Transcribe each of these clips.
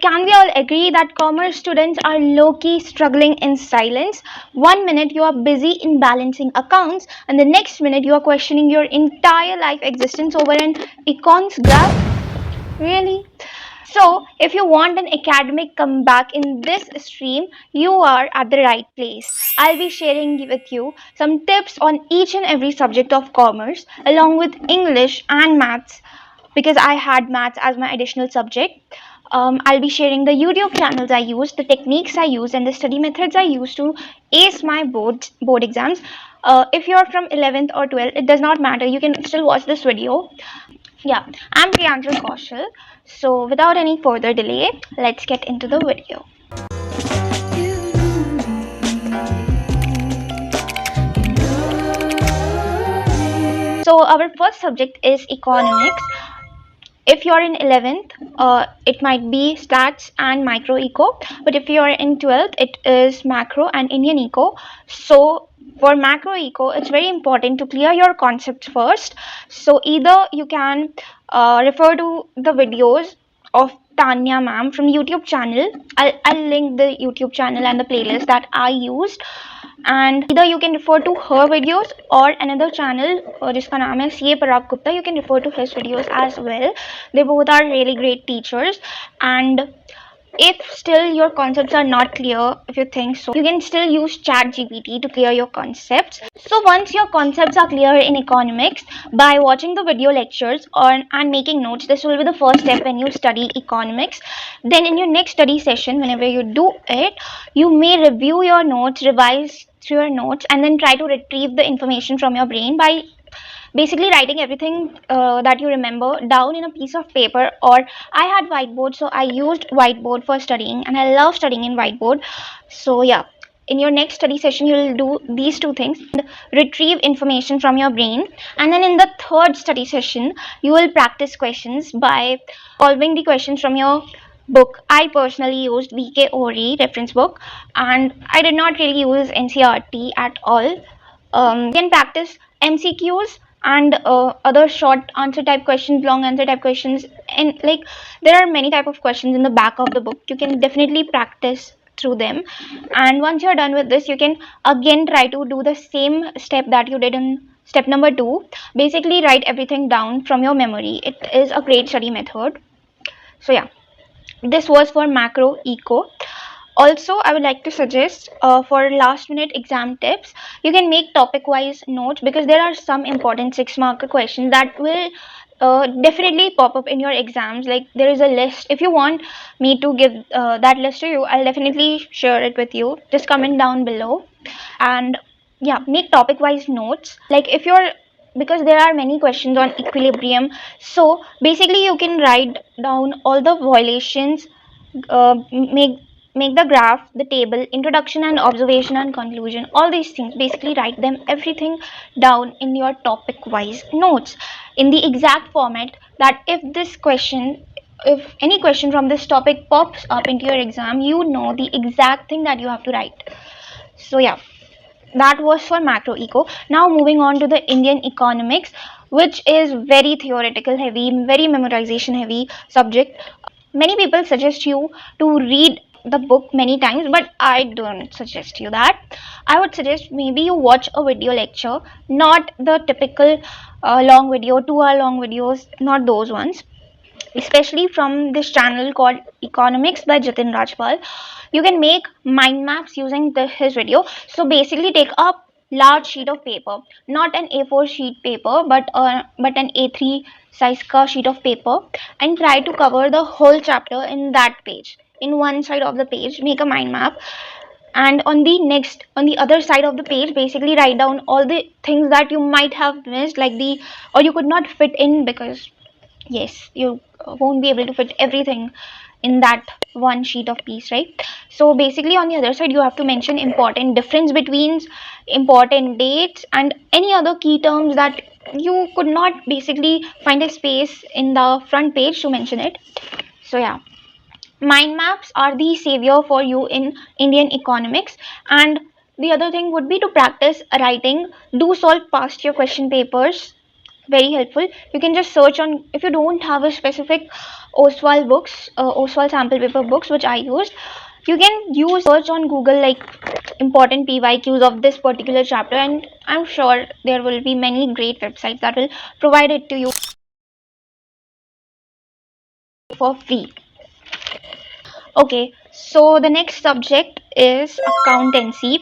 can we all agree that commerce students are low-key struggling in silence? 1 minute you are busy in balancing accounts, and the next minute you are questioning your entire life existence over an econs graph? Really? So, if you want an academic comeback in this stream, you are at the right place. I'll be sharing with you some tips on each and every subject of commerce, along with English and maths, because I had maths as my additional subject. I'll be sharing the YouTube channels I use, the techniques I use, and the study methods I use to ace my board exams. If you're from 11th or 12th, it does not matter. You can still watch this video. Yeah, I'm Priyanjal Kaushal. So without any further delay, let's get into the video. So our first subject is economics. If you're in 11th, it might be stats and micro eco, but if you're in 12th, it is macro and Indian eco. So for macro eco, it's very important to clear your concepts first. So either you can refer to the videos of Tanya ma'am from YouTube channel. I'll link the YouTube channel and the playlist that I used, and either you can refer to her videos or another channel जिसका नाम है CA Parag Gupta. You can refer to his videos as well. They both are really great teachers. And if still your concepts are not clear, if you think so, you can still use ChatGPT to clear your concepts. So once your concepts are clear in economics, by watching the video lectures and making notes, this will be the first step when you study economics. Then in your next study session, whenever you do it, you may review your notes, revise through your notes, and then try to retrieve the information from your brain by basically writing everything that you remember down in a piece of paper. Or I had whiteboard, so I used whiteboard for studying, and I love studying in whiteboard. So yeah, in your next study session you will do these two things: retrieve information from your brain, and then in the third study session you will practice questions by solving the questions from your book. I personally used VK Ori reference book, and I did not really use NCERT at all. You can practice MCQs and other short answer type questions, long answer type questions, and like there are many type of questions in the back of the book. You can definitely practice through them, and once you're done with this, you can again try to do the same step that you did in step number 2. Basically write everything down from your memory. It is a great study method. So yeah, this was for macro eco. Also, I would like to suggest for last minute exam tips, you can make topic wise notes, because there are some important 6-marker questions that will definitely pop up in your exams. Like there is a list. If you want me to give that list to you, I'll definitely share it with you. Just comment down below. And yeah, make topic wise notes. Like if you're, because there are many questions on equilibrium, so basically you can write down all the violations, make the graph, the table, introduction and observation and conclusion, all these things. Basically write them everything down in your topic wise notes in the exact format, that if any question from this topic pops up into your exam, you know the exact thing that you have to write. So yeah, that was for macro eco. Now moving on to the Indian economics, which is very theoretical heavy, very memorization heavy subject. Many people suggest you to read the book many times, but I don't suggest you that. I would suggest maybe you watch a video lecture, not the typical long video, 2-hour long videos, not those ones. Especially from this channel called Economics by Jatin Rajpal. You can make mind maps using his video. So basically take a large sheet of paper, not an A4 sheet paper, but an A3 size ka sheet of paper, and try to cover the whole chapter in that page. In one side of the page, make a mind map, and on the other side of the page, basically write down all the things that you might have missed, like or you could not fit in, because yes, you won't be able to fit everything in that one sheet of piece, right? So basically on the other side you have to mention important difference between important dates and any other key terms that you could not basically find a space in the front page to mention it. So yeah, mind maps are the savior for you in Indian economics. And the other thing would be to practice writing. Do solve past year question papers. very helpful. You can just search on, if you don't have a specific Oswald books, Oswald sample paper books which I used, you can use search on Google like important PYQs of this particular chapter, and I'm sure there will be many great websites that will provide it to you for free. Okay, so the next subject is accountancy.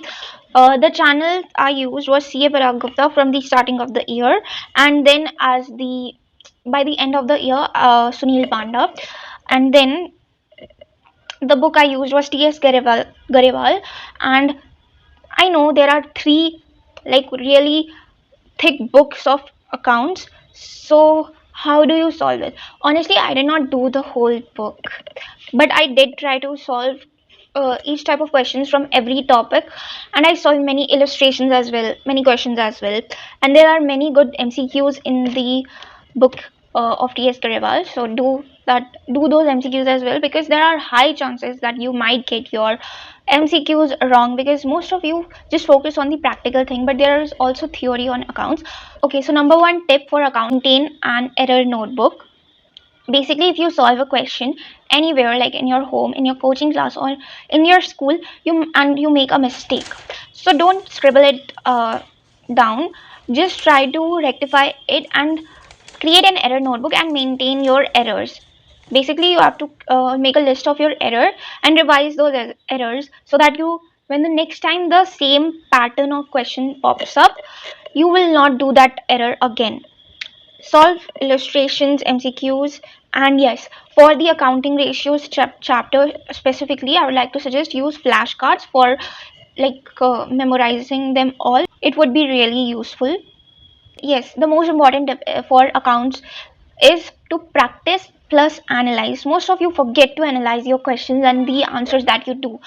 The channel I used was CA Paragupta from the starting of the year, and then as the by the end of the year, Sunil Panda, and then the book I used was T.S. Garewal, and I know there are three like really thick books of accounts. So how do you solve it? Honestly, I did not do the whole book, but I did try to solve each type of questions from every topic, and I solved many illustrations as well, many questions as well, and there are many good MCQs in the book of T.S. Garewal. So do those MCQs as well, because there are high chances that you might get your MCQs wrong, because most of you just focus on the practical thing, but there is also theory on accounts. Okay, so number one tip for accounting: maintain an error notebook. Basically, if you solve a question anywhere, like in your home, in your coaching class, or in your school, you make a mistake, so don't scribble it down. Just try to rectify it and create an error notebook and maintain your errors. Basically, you have to make a list of your error and revise those errors, so that you, when the next time the same pattern of question pops up, you will not do that error again. Solve illustrations, MCQs, and yes, for the accounting ratios chapter specifically, I would like to suggest use flashcards for like memorizing them all. It would be really useful. Yes, the most important tip for accounts is to practice plus analyze. Most of you forget to analyze your questions and the answers that you do.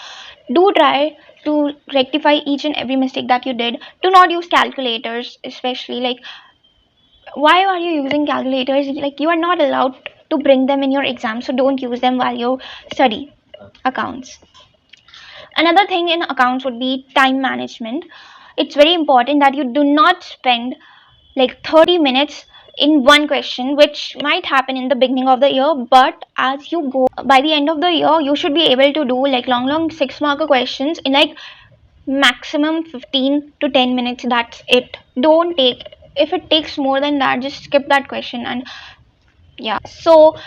Do try to rectify each and every mistake that you did. Do not use calculators, especially like, why are you using calculators? Like, you are not allowed to bring them in your exam, so don't use them while you study accounts. Another thing in accounts would be time management. It's very important that you do not spend like 30 minutes in one question, which might happen in the beginning of the year, but as you go by the end of the year, you should be able to do like long 6 marker questions in like maximum 15 to 10 minutes. That's it. Don't take, if it takes more than that, just skip that question. And yeah, so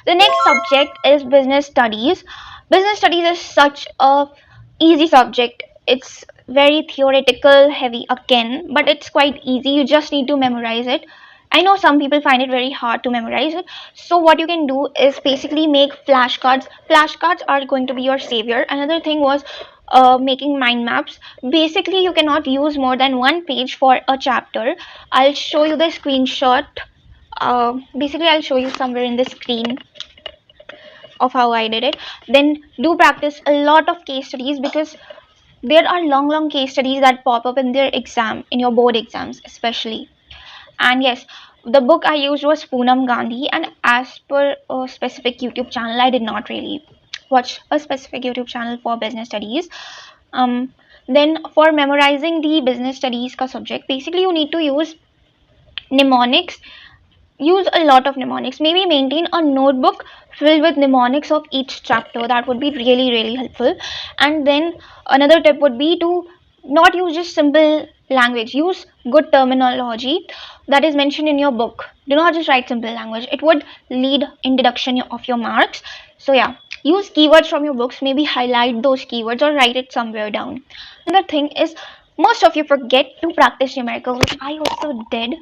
the next subject is business studies. Business studies is such a easy subject. It's very theoretical heavy again, but it's quite easy. You just need to memorize it. I know some people find it very hard to memorize it. So what you can do is basically make flashcards. Flashcards are going to be your savior. Another thing was making mind maps. Basically, you cannot use more than one page for a chapter. I'll show you the screenshot. Basically, I'll show you somewhere in the screen of how I did it. Then do practice a lot of case studies, because there are long case studies that pop up in their exam, in your board exams especially. And yes, the book I used was Poonam Gandhi, and as per a specific YouTube channel, I did not really watch a specific YouTube channel for business studies. Then for memorizing the business studies ka subject, basically you need to use mnemonics. Use a lot of mnemonics. Maybe maintain a notebook filled with mnemonics of each chapter. That would be really helpful. And then another tip would be to not use just simple language. Use good terminology that is mentioned in your book. Do not just write simple language. It would lead in deduction of your marks. So yeah, use keywords from your books. Maybe highlight those keywords or write it somewhere down. Another thing is, most of you forget to practice numericals, which I also did.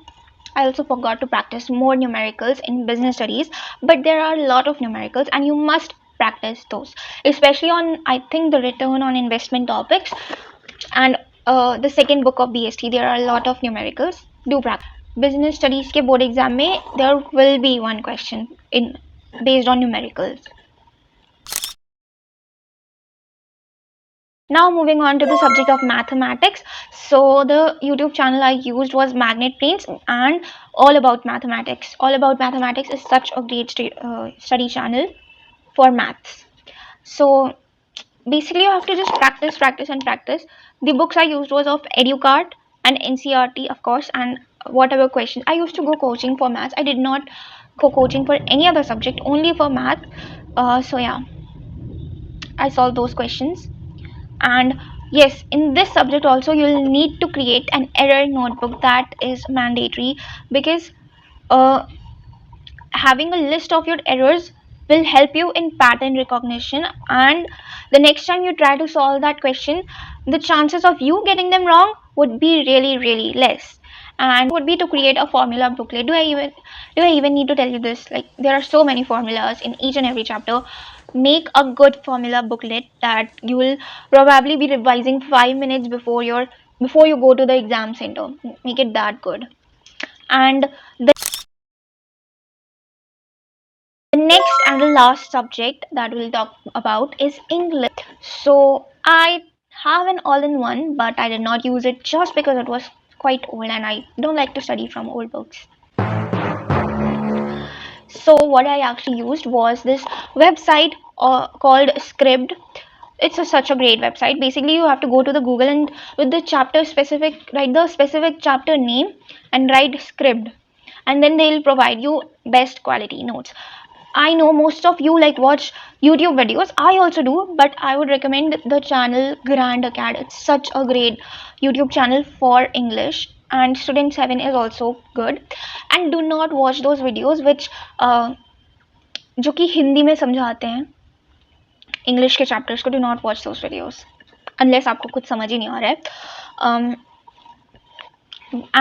I also forgot to practice more numericals in business studies, but there are a lot of numericals and you must practice those, especially on, I think, the return on investment topics and the second book of BST. There are a lot of numericals. Do practice. Business studies ke board exam mein there will be one question in based on numericals. Now moving on to the subject of mathematics. So the YouTube channel I used was Magnet Brains and All About Mathematics. All About Mathematics is such a great study channel for maths. So basically you have to just practice and practice. The books I used was of EduCart and NCRT of course, and whatever questions. I used to go coaching for maths. I did not go coaching for any other subject, only for math. So yeah, I solved those questions. And yes, in this subject also you'll need to create an error notebook. That is mandatory, because uh, having a list of your errors will help you in pattern recognition, and the next time you try to solve that question, the chances of you getting them wrong would be really less. And would be to create a formula booklet. Do I even need to tell you this? Like, there are so many formulas in each and every chapter. Make a good formula booklet that you will probably be revising 5 minutes before you go to the exam center. Make it that good. And the next and the last subject that we'll talk about is English. So I have an all-in-one, but I did not use it just because it was quite old and I don't like to study from old books. So what I actually used was this website called Scribd. It's such a great website. Basically, you have to go to the Google and with the chapter specific, write the specific chapter name and write Scribd, and then they'll provide you best quality notes. I know most of you like watch YouTube videos. I also do, but I would recommend the channel Grand Acad. It's such a great YouTube channel for English, and Student 7 is also good. And do not watch those videos which जो कि हिंदी में समझाते हैं English के chapters को. Do not watch those videos unless आपको कुछ समझ ही नहीं आ रहा है.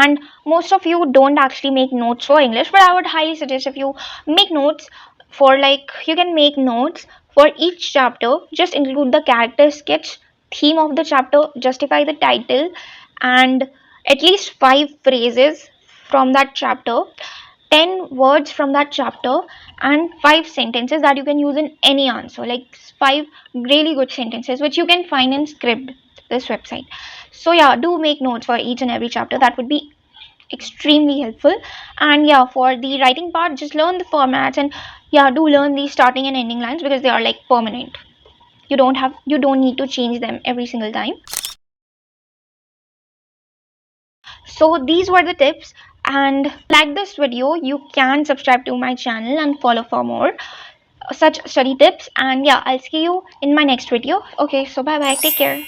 And most of you don't actually make notes for English, but I would highly suggest if you make notes for, like, you can make notes for each chapter. Just include the character sketch, theme of the chapter, justify the title, and at least 5 phrases from that chapter, 10 words from that chapter, and 5 sentences that you can use in any answer, like 5 really good sentences which you can find in Scribd, this website. So yeah, do make notes for each and every chapter. That would be extremely helpful. And yeah, for the writing part, just learn the formats, and yeah, do learn the starting and ending lines because they are like permanent. You don't need to change them every single time. So these were the tips, and like this video, you can subscribe to my channel and follow for more such study tips. And yeah, I'll see you in my next video. Okay, so bye bye, take care.